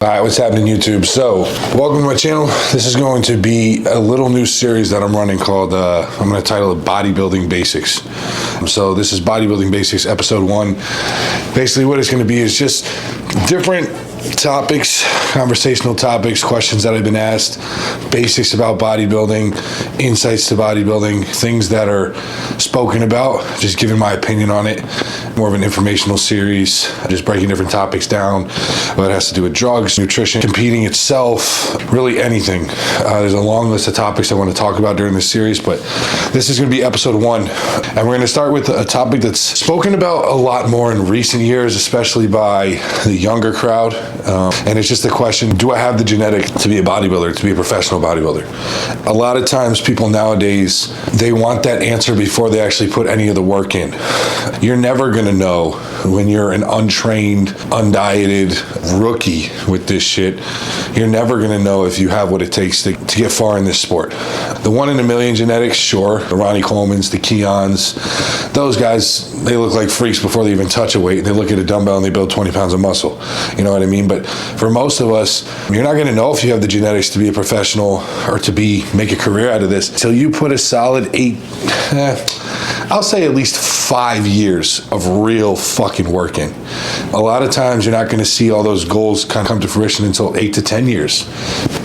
All right, what's happening, YouTube? So, welcome to my channel. This is going to be a little new series that I'm running called, I'm going to title it Bodybuilding Basics. So, this is Bodybuilding Basics, episode 1. Basically, what it's going to be is just different topics, conversational topics, questions that I've been asked, basics about bodybuilding, insights to bodybuilding, things that are spoken about, just giving my opinion on it. More of an informational series, just breaking different topics down, whether it has to do with drugs, nutrition, competing itself, really anything. There's a long list of topics I want to talk about during this series, but this is going to be episode 1. And we're going to start with a topic that's spoken about a lot more in recent years, especially by the younger crowd. And it's just the question, do I have the genetic to be a bodybuilder, to be a professional bodybuilder? A lot of times people nowadays, they want that answer before they actually put any of the work in. You're never going to know when you're an untrained, undieted rookie with this shit. You're never going to know if you have what it takes to get far in this sport. The 1 in a million genetics, sure. The Ronnie Coleman's, the Keons, those guys, they look like freaks before they even touch a weight. They look at a dumbbell and they build 20 pounds of muscle. You know what I mean? But for most of us, you're not going to know if you have the genetics to be a professional or to make a career out of this until you put a solid I'll say at least 5 years of real fucking work in. A lot of times you're not going to see all those goals come to fruition until 8 to 10 years.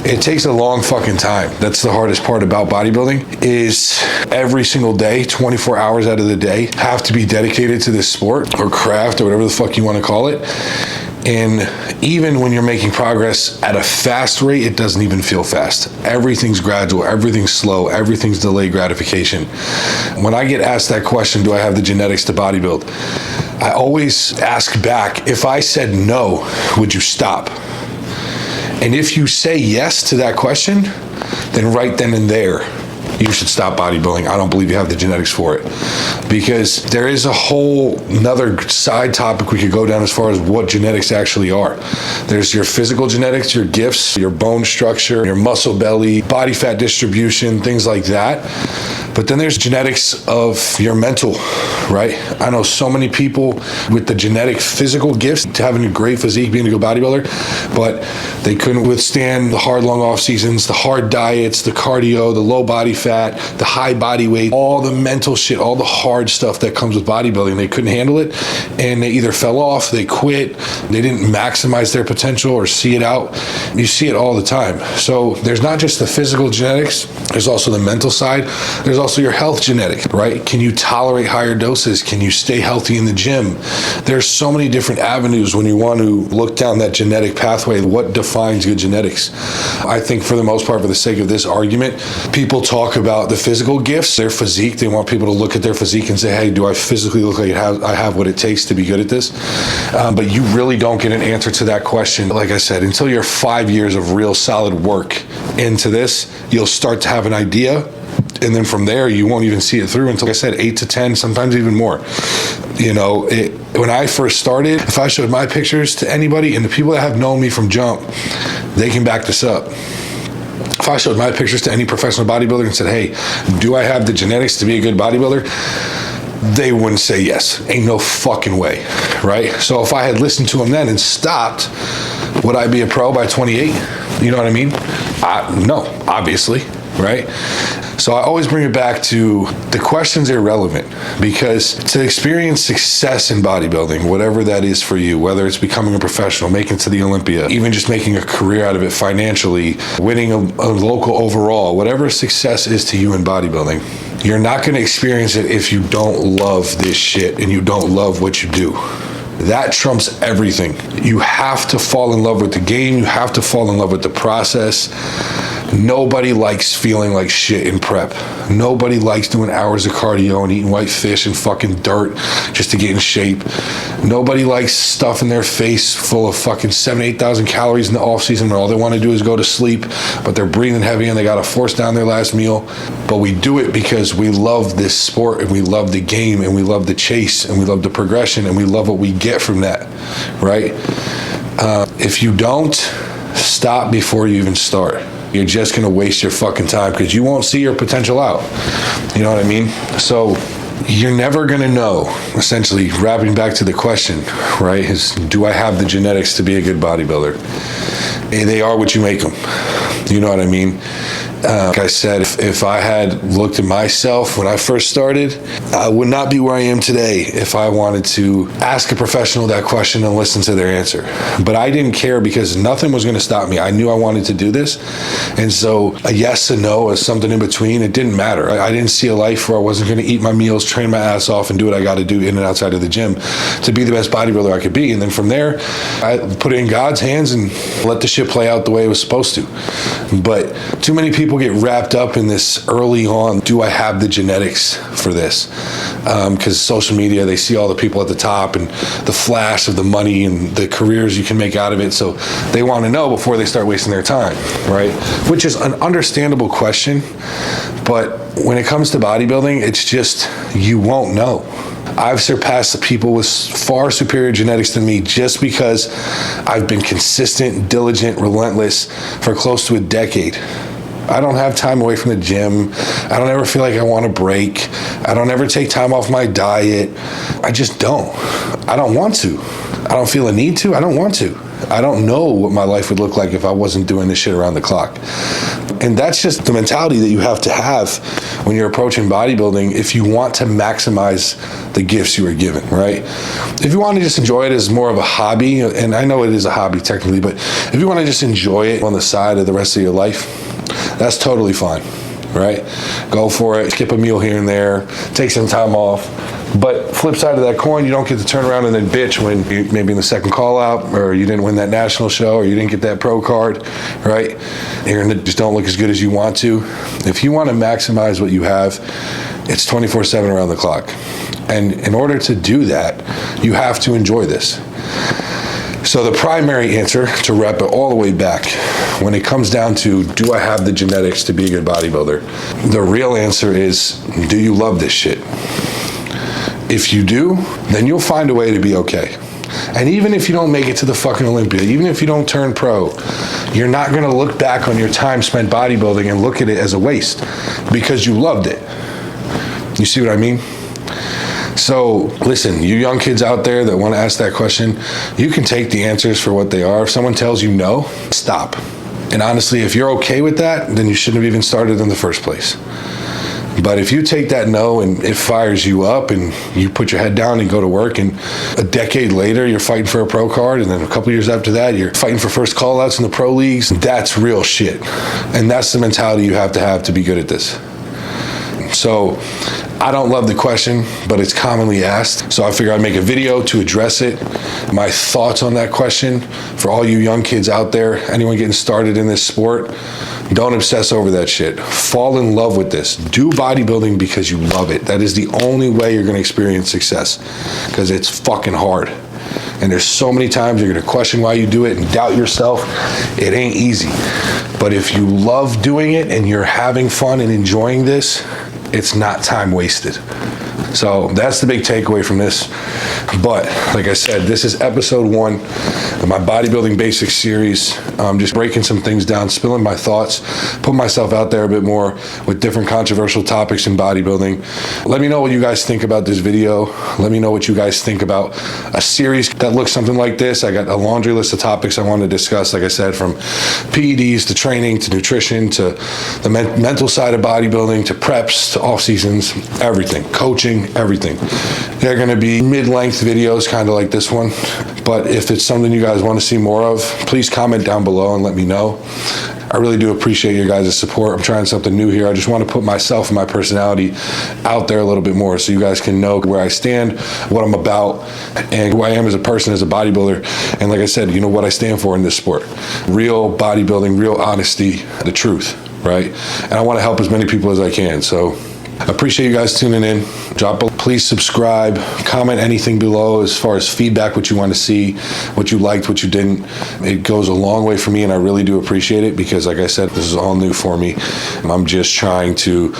It takes a long fucking time. That's the hardest part about bodybuilding, is every single day, 24 hours out of the day, have to be dedicated to this sport or craft or whatever the fuck you want to call it. And even when you're making progress at a fast rate, it doesn't even feel fast. Everything's gradual, everything's slow, everything's delayed gratification. When I get asked that question, do I have the genetics to bodybuild? I always ask back, if I said no, would you stop? And if you say yes to that question, then right then and there, you should stop bodybuilding. I don't believe you have the genetics for it. Because there is a whole another side topic we could go down as far as what genetics actually are. There's your physical genetics, your gifts, your bone structure, your muscle belly, body fat distribution, things like that. But then there's genetics of your mental, right? I know so many people with the genetic physical gifts, having a great physique, being a good bodybuilder, but they couldn't withstand the hard, long off seasons, the hard diets, the cardio, the low body fat, the high body weight, all the mental shit, all the hard stuff that comes with bodybuilding. They couldn't handle it, and they either fell off, they quit, they didn't maximize their potential or see it out. You see it all the time. So there's not just the physical genetics, there's also the mental side. There's also your health genetic, right? Can you tolerate higher doses? Can you stay healthy in the gym? There's so many different avenues when you want to look down that genetic pathway. What defines good genetics? I think for the most part, for the sake of this argument, people talk about the physical gifts, their physique. They want people to look at their physique and say, hey, do I physically look like I have what it takes to be good at this? But you really don't get an answer to that question, like I said, until you're 5 years of real solid work into this. You'll start to have an idea, and then from there you won't even see it through until, like I said, 8 to 10, sometimes even more. You know, when I first started, if I showed my pictures to anybody, and the people that have known me from jump, they can back this up. If I showed my pictures to any professional bodybuilder and said, hey, do I have the genetics to be a good bodybuilder? They wouldn't say yes. Ain't no fucking way, right? So if I had listened to them then and stopped, would I be a pro by 28? You know what I mean? No, obviously, right? So I always bring it back to the question's irrelevant, because to experience success in bodybuilding, whatever that is for you, whether it's becoming a professional, making it to the Olympia, even just making a career out of it financially, winning a local overall, whatever success is to you in bodybuilding, you're not going to experience it if you don't love this shit and you don't love what you do. That trumps everything. You have to fall in love with the game. You have to fall in love with the process. Nobody likes feeling like shit in prep. Nobody likes doing hours of cardio and eating white fish and fucking dirt just to get in shape. Nobody likes stuffing their face full of fucking 7,000 to 8,000 calories in the off season when all they want to do is go to sleep, but they're breathing heavy and they got to force down their last meal. But we do it because we love this sport and we love the game and we love the chase and we love the progression and we love what we get from that, right? If you don't, stop before you even start. You're just going to waste your fucking time because you won't see your potential out. You know what I mean? So you're never going to know, essentially, wrapping back to the question, right, is do I have the genetics to be a good bodybuilder? And they are what you make them. You know what I mean? Like I said, if I had looked at myself when I first started, I would not be where I am today if I wanted to ask a professional that question and listen to their answer. But I didn't care because nothing was going to stop me. I knew I wanted to do this. And so a yes and no or something in between, it didn't matter. I didn't see a life where I wasn't going to eat my meals, train my ass off, and do what I got to do in and outside of the gym to be the best bodybuilder I could be. And then from there, I put it in God's hands and let the shit play out the way it was supposed to. But too many people get wrapped up in this early on. Do I have the genetics for this? Because social media, they see all the people at the top and the flash of the money and the careers you can make out of it. So they want to know before they start wasting their time, right? Which is an understandable question. But when it comes to bodybuilding, it's just, you won't know. I've surpassed people with far superior genetics than me just because I've been consistent, diligent, relentless for close to a decade. I don't have time away from the gym. I don't ever feel like I want to break. I don't ever take time off my diet. I just don't. I don't want to. I don't feel a need to. I don't want to. I don't know what my life would look like if I wasn't doing this shit around the clock. And that's just the mentality that you have to have when you're approaching bodybuilding if you want to maximize the gifts you were given, right? If you want to just enjoy it as more of a hobby, and I know it is a hobby technically, but if you want to just enjoy it on the side of the rest of your life, that's totally fine, right? Go for it, skip a meal here and there, take some time off. But flip side of that coin, you don't get to turn around and then bitch when you maybe in the second call out, or you didn't win that national show, or you didn't get that pro card, right? And you just don't look as good as you want to. If you want to maximize what you have, it's 24/7 around the clock. And in order to do that, you have to enjoy this. So the primary answer, to wrap it all the way back, when it comes down to, do I have the genetics to be a good bodybuilder? The real answer is, do you love this shit? If you do, then you'll find a way to be okay. And even if you don't make it to the fucking Olympia, even if you don't turn pro, you're not gonna look back on your time spent bodybuilding and look at it as a waste because you loved it. You see what I mean? So listen, you young kids out there that want to ask that question, you can take the answers for what they are. If someone tells you no, stop. And honestly, if you're okay with that, then you shouldn't have even started in the first place. But if you take that no and it fires you up and you put your head down and go to work, and a decade later you're fighting for a pro card, and then a couple years after that you're fighting for first call outs in the pro leagues, that's real shit. And that's the mentality you have to be good at this. So I don't love the question, but it's commonly asked. So I figure I'd make a video to address it. My thoughts on that question for all you young kids out there, anyone getting started in this sport, don't obsess over that shit. Fall in love with this. Do bodybuilding because you love it. That is the only way you're going to experience success, because it's fucking hard. And there's so many times you're going to question why you do it and doubt yourself. It ain't easy. But if you love doing it and you're having fun and enjoying this, it's not time wasted. So that's the big takeaway from this. But like I said, this is episode 1 of my bodybuilding basics series. I'm just breaking some things down, spilling my thoughts, putting myself out there a bit more with different controversial topics in bodybuilding. Let me know what you guys think about this video. Let me know what you guys think about a series that looks something like this. I got a laundry list of topics I want to discuss, like I said, from PEDs to training to nutrition to the mental side of bodybuilding to preps to off seasons, everything, coaching, everything. They're going to be mid-length videos, kind of like this one. But if it's something you guys want to see more of, please comment down below and let me know. I really do appreciate your guys' support. I'm trying something new here. I just want to put myself and my personality out there a little bit more so you guys can know where I stand, what I'm about, and who I am as a person, as a bodybuilder. And like I said, you know what I stand for in this sport. Real bodybuilding, real honesty, the truth, right? And I want to help as many people as I can. So I appreciate you guys tuning in. Drop a Please subscribe, comment anything below as far as feedback, what you want to see, what you liked, what you didn't. It goes a long way for me, and I really do appreciate it because, like I said, this is all new for me. I'm just trying to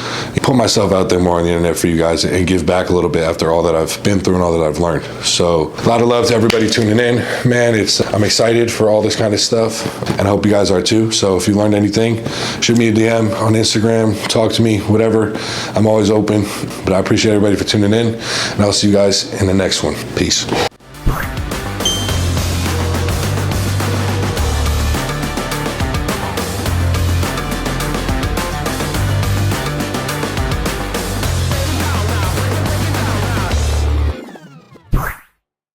put myself out there more on the internet for you guys and give back a little bit after all that I've been through and all that I've learned. So a lot of love to everybody tuning in. Man, I'm excited for all this kind of stuff, and I hope you guys are too. So if you learned anything, shoot me a DM on Instagram, talk to me, whatever. I'm always open, but I appreciate everybody for tuning in, and I'll see you guys in the next one. Peace.